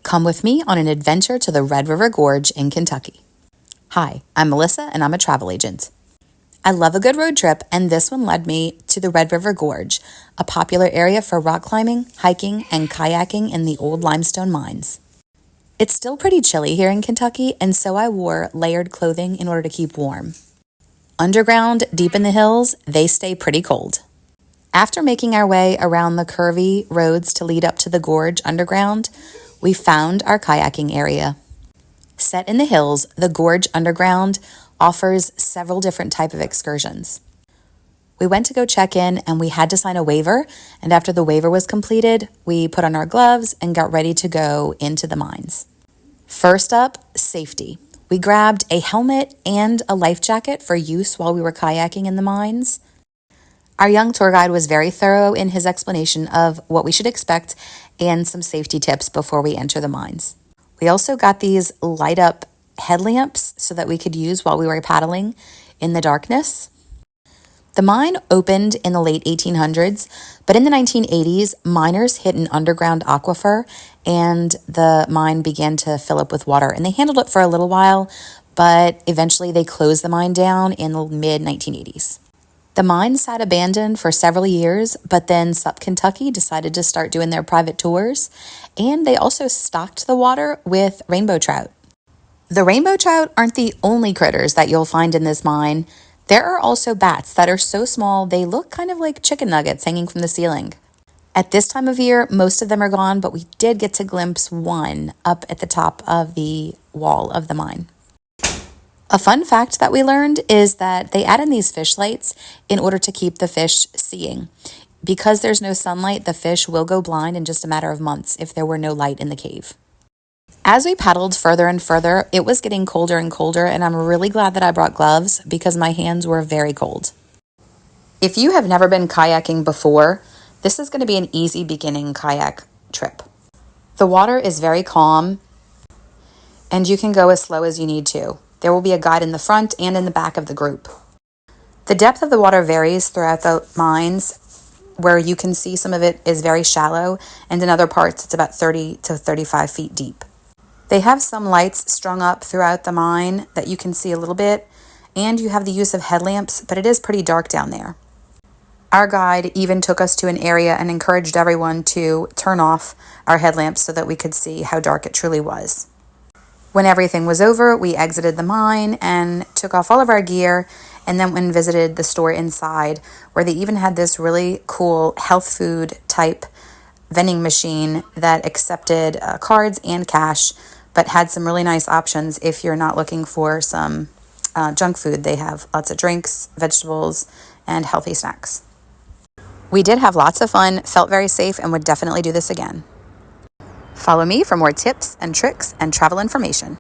Come with me on an adventure to the Red River Gorge in Kentucky. Hi, I'm Melissa and I'm a travel agent. I love a good road trip, and this one led me to the Red River Gorge, a popular area for rock climbing, hiking, and kayaking in the old limestone mines. It's still pretty chilly here in Kentucky, and so I wore layered clothing in order to keep warm. Underground, deep in the hills, they stay pretty cold. After making our way around the curvy roads to lead up to the gorge underground, we found our kayaking area. Set in the hills, the gorge underground offers several different types of excursions. We went to go check in and we had to sign a waiver, and after the waiver was completed, we put on our gloves and got ready to go into the mines. First up, safety. We grabbed a helmet and a life jacket for use while we were kayaking in the mines. Our young tour guide was very thorough in his explanation of what we should expect and some safety tips before we enter the mines. We also got these light up headlamps so that we could use while we were paddling in the darkness. The mine opened in the late 1800s, but in the 1980s, miners hit an underground aquifer and the mine began to fill up with water. And they handled it for a little while, but eventually they closed the mine down in the mid-1980s. The mine sat abandoned for several years, but then Sup Kentucky decided to start doing their private tours, and they also stocked the water with rainbow trout. The rainbow trout aren't the only critters that you'll find in this mine. There are also bats that are so small they look kind of like chicken nuggets hanging from the ceiling. At this time of year, most of them are gone, but we did get to glimpse one up at the top of the wall of the mine. A fun fact that we learned is that they add in these fish lights in order to keep the fish seeing. Because there's no sunlight, the fish will go blind in just a matter of months if there were no light in the cave. As we paddled further and further, it was getting colder and colder, and I'm really glad that I brought gloves because my hands were very cold. If you have never been kayaking before, this is going to be an easy beginning kayak trip. The water is very calm, and you can go as slow as you need to. There will be a guide in the front and in the back of the group. The depth of the water varies throughout the mines, where you can see some of it is very shallow, and in other parts it's about 30 to 35 feet deep. They have some lights strung up throughout the mine that you can see a little bit, and you have the use of headlamps, but it is pretty dark down there. Our guide even took us to an area and encouraged everyone to turn off our headlamps so that we could see how dark it truly was. When everything was over, we exited the mine and took off all of our gear, and then went and visited the store inside, where they even had this really cool health food type vending machine that accepted cards and cash, but had some really nice options if you're not looking for some junk food. They have lots of drinks, vegetables, and healthy snacks. We did have lots of fun, felt very safe, and would definitely do this again. Follow me for more tips and tricks and travel information.